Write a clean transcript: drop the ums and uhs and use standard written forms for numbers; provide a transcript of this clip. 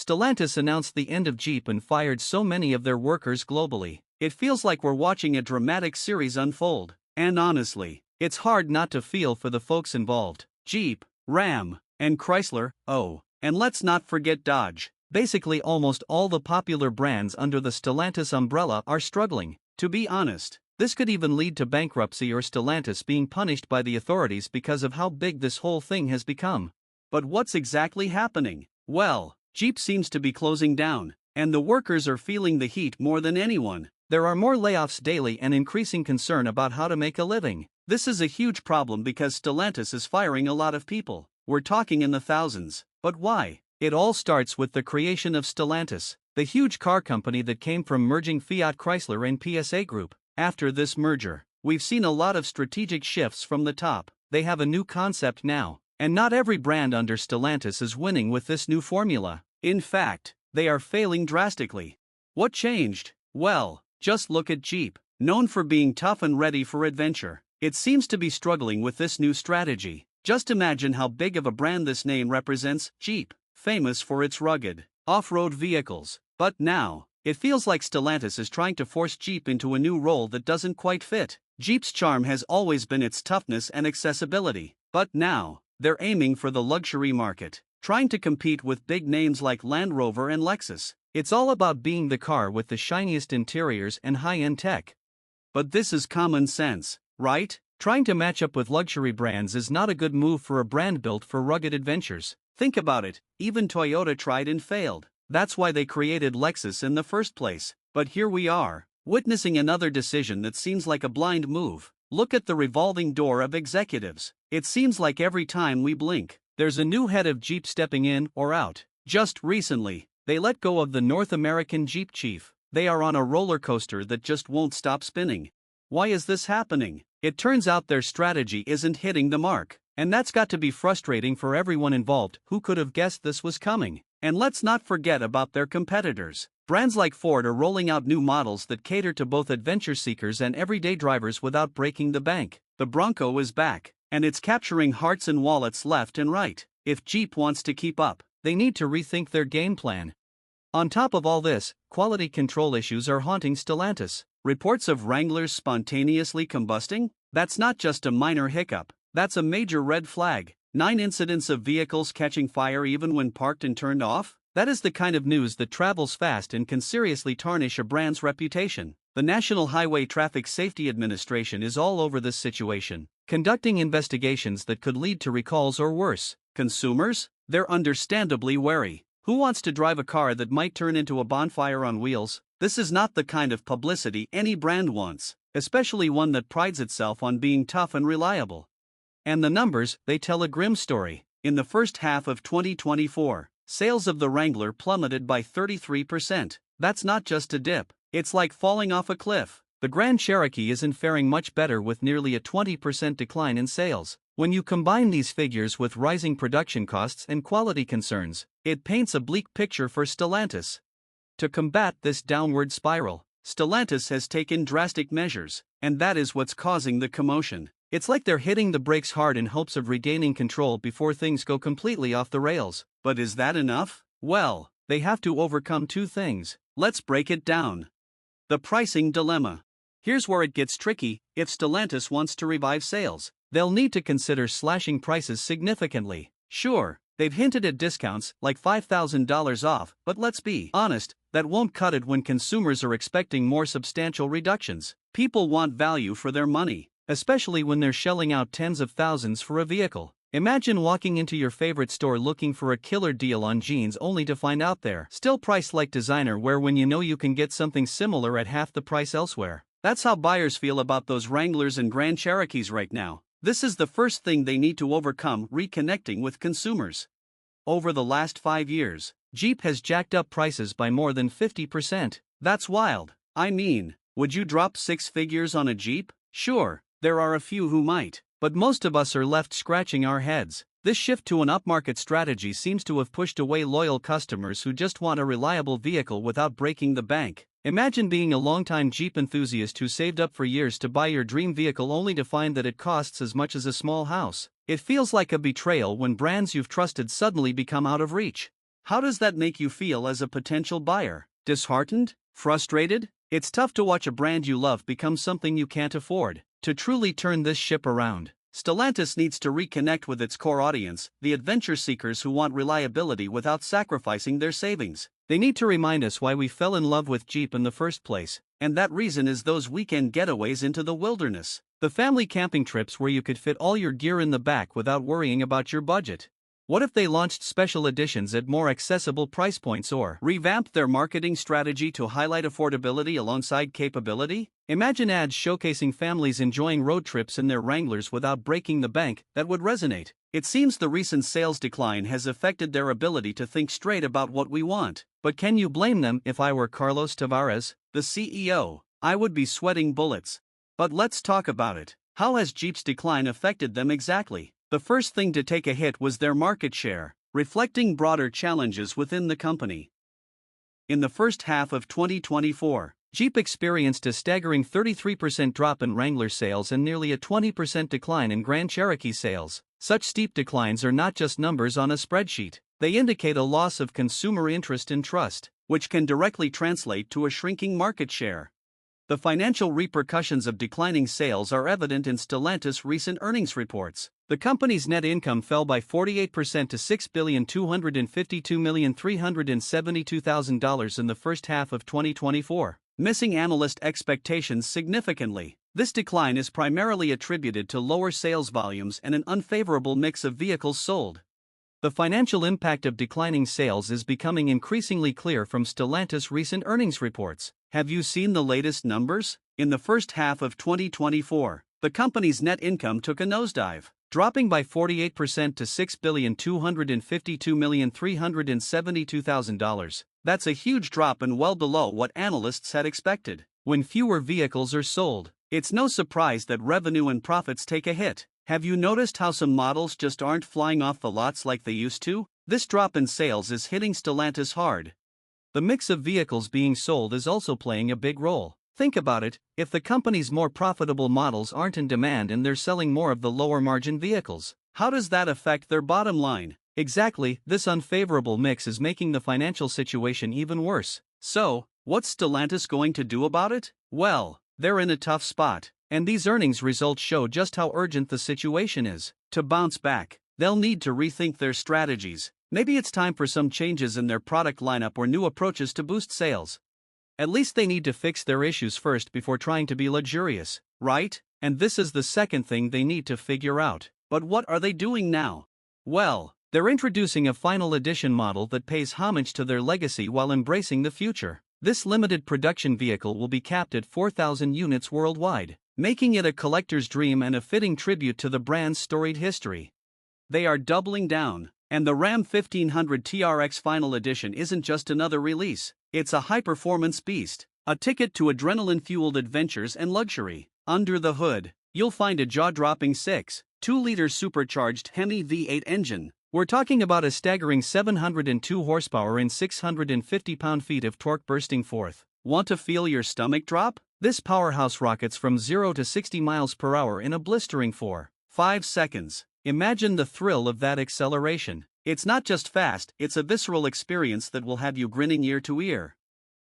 Stellantis announced the end of Jeep and fired so many of their workers globally. It feels like we're watching a dramatic series unfold. And honestly, it's hard not to feel for the folks involved. Jeep, Ram, and Chrysler, oh, and let's not forget Dodge. Basically almost all the popular brands under the Stellantis umbrella are struggling. To be honest, this could even lead to bankruptcy or Stellantis being punished by the authorities because of how big this whole thing has become. But what's exactly happening? Well, Jeep seems to be closing down, and the workers are feeling the heat more than anyone. There are more layoffs daily and increasing concern about how to make a living. This is a huge problem because Stellantis is firing a lot of people. We're talking in the thousands. But why? It all starts with the creation of Stellantis, the huge car company that came from merging Fiat Chrysler and PSA Group. After this merger, we've seen a lot of strategic shifts from the top. They have a new concept now, and not every brand under Stellantis is winning with this new formula. In fact, they are failing drastically. What changed? Well, just look at Jeep, known for being tough and ready for adventure. It seems to be struggling with this new strategy. Just imagine how big of a brand this name represents. Jeep, famous for its rugged, off-road vehicles. But now, it feels like Stellantis is trying to force Jeep into a new role that doesn't quite fit. Jeep's charm has always been its toughness and accessibility. But now, they're aiming for the luxury market, trying to compete with big names like Land Rover and Lexus. It's all about being the car with the shiniest interiors and high-end tech. But this is common sense, right? Trying to match up with luxury brands is not a good move for a brand built for rugged adventures. Think about it, even Toyota tried and failed. That's why they created Lexus in the first place. But here we are, witnessing another decision that seems like a blind move. Look at the revolving door of executives. It seems like every time we blink, there's a new head of Jeep stepping in or out. Just recently, they let go of the North American Jeep chief. They are on a roller coaster that just won't stop spinning. Why is this happening? It turns out their strategy isn't hitting the mark. And that's got to be frustrating for everyone involved. Who could have guessed this was coming? And let's not forget about their competitors. Brands like Ford are rolling out new models that cater to both adventure seekers and everyday drivers without breaking the bank. The Bronco is back, and it's capturing hearts and wallets left and right. If Jeep wants to keep up, they need to rethink their game plan. On top of all this, quality control issues are haunting Stellantis. Reports of Wranglers spontaneously combusting? That's not just a minor hiccup. That's a major red flag. 9 incidents of vehicles catching fire even when parked and turned off? That is the kind of news that travels fast and can seriously tarnish a brand's reputation. The National Highway Traffic Safety Administration is all over this situation, conducting investigations that could lead to recalls or worse. Consumers? They're understandably wary. Who wants to drive a car that might turn into a bonfire on wheels? This is not the kind of publicity any brand wants, especially one that prides itself on being tough and reliable. And the numbers, they tell a grim story. In the first half of 2024, sales of the Wrangler plummeted by 33%. That's not just a dip, it's like falling off a cliff. The Grand Cherokee isn't faring much better with nearly a 20% decline in sales. When you combine these figures with rising production costs and quality concerns, it paints a bleak picture for Stellantis. To combat this downward spiral, Stellantis has taken drastic measures, and that is what's causing the commotion. It's like they're hitting the brakes hard in hopes of regaining control before things go completely off the rails. But is that enough? Well, they have to overcome 2 things. Let's break it down. The pricing dilemma. Here's where it gets tricky. If Stellantis wants to revive sales, they'll need to consider slashing prices significantly. Sure, they've hinted at discounts like $5,000 off, but let's be honest, that won't cut it when consumers are expecting more substantial reductions. People want value for their money, especially when they're shelling out tens of thousands for a vehicle. Imagine walking into your favorite store looking for a killer deal on jeans only to find out they're still priced like designer wear when you know you can get something similar at half the price elsewhere. That's how buyers feel about those Wranglers and Grand Cherokees right now. This is the first thing they need to overcome: reconnecting with consumers. Over the last 5 years, Jeep has jacked up prices by more than 50%. That's wild. I mean, would you drop 6 figures on a Jeep? Sure, there are a few who might, but most of us are left scratching our heads. This shift to an upmarket strategy seems to have pushed away loyal customers who just want a reliable vehicle without breaking the bank. Imagine being a longtime Jeep enthusiast who saved up for years to buy your dream vehicle only to find that it costs as much as a small house. It feels like a betrayal when brands you've trusted suddenly become out of reach. How does that make you feel as a potential buyer? Disheartened? Frustrated? It's tough to watch a brand you love become something you can't afford. To truly turn this ship around, Stellantis needs to reconnect with its core audience, the adventure seekers who want reliability without sacrificing their savings. They need to remind us why we fell in love with Jeep in the first place, and that reason is those weekend getaways into the wilderness. The family camping trips where you could fit all your gear in the back without worrying about your budget. What if they launched special editions at more accessible price points or revamped their marketing strategy to highlight affordability alongside capability? Imagine ads showcasing families enjoying road trips in their Wranglers without breaking the bank. That would resonate. It seems the recent sales decline has affected their ability to think straight about what we want. But can you blame them? If I were Carlos Tavares, the CEO, I would be sweating bullets. But let's talk about it. How has Jeep's decline affected them exactly? The first thing to take a hit was their market share, reflecting broader challenges within the company. In the first half of 2024, Jeep experienced a staggering 33% drop in Wrangler sales and nearly a 20% decline in Grand Cherokee sales. Such steep declines are not just numbers on a spreadsheet, they indicate a loss of consumer interest and trust, which can directly translate to a shrinking market share. The financial repercussions of declining sales are evident in Stellantis' recent earnings reports. The company's net income fell by 48% to $6,252,372,000 in the first half of 2024, missing analyst expectations significantly. This decline is primarily attributed to lower sales volumes and an unfavorable mix of vehicles sold. The financial impact of declining sales is becoming increasingly clear from Stellantis' recent earnings reports. Have you seen the latest numbers? In the first half of 2024, the company's net income took a nosedive, dropping by 48% to $6,252,372,000. That's a huge drop and well below what analysts had expected. When fewer vehicles are sold, it's no surprise that revenue and profits take a hit. Have you noticed how some models just aren't flying off the lots like they used to? This drop in sales is hitting Stellantis hard. The mix of vehicles being sold is also playing a big role. Think about it, if the company's more profitable models aren't in demand and they're selling more of the lower-margin vehicles, how does that affect their bottom line? Exactly, this unfavorable mix is making the financial situation even worse. So, what's Stellantis going to do about it? Well, they're in a tough spot, and these earnings results show just how urgent the situation is. To bounce back, they'll need to rethink their strategies. Maybe it's time for some changes in their product lineup or new approaches to boost sales. At least they need to fix their issues first before trying to be luxurious, right? And this is the second thing they need to figure out. But what are they doing now? Well, they're introducing a final edition model that pays homage to their legacy while embracing the future. This limited production vehicle will be capped at 4,000 units worldwide, making it a collector's dream and a fitting tribute to the brand's storied history. They are doubling down, and the Ram 1500 TRX Final Edition isn't just another release, it's a high-performance beast, a ticket to adrenaline-fueled adventures and luxury. Under the hood, you'll find a jaw-dropping 6.2-liter supercharged Hemi V8 engine. We're talking about a staggering 702 horsepower and 650 pound-feet of torque bursting forth. Want to feel your stomach drop? This powerhouse rockets from 0 to 60 miles per hour in a blistering 4.5 seconds. Imagine the thrill of that acceleration. It's not just fast, it's a visceral experience that will have you grinning ear to ear.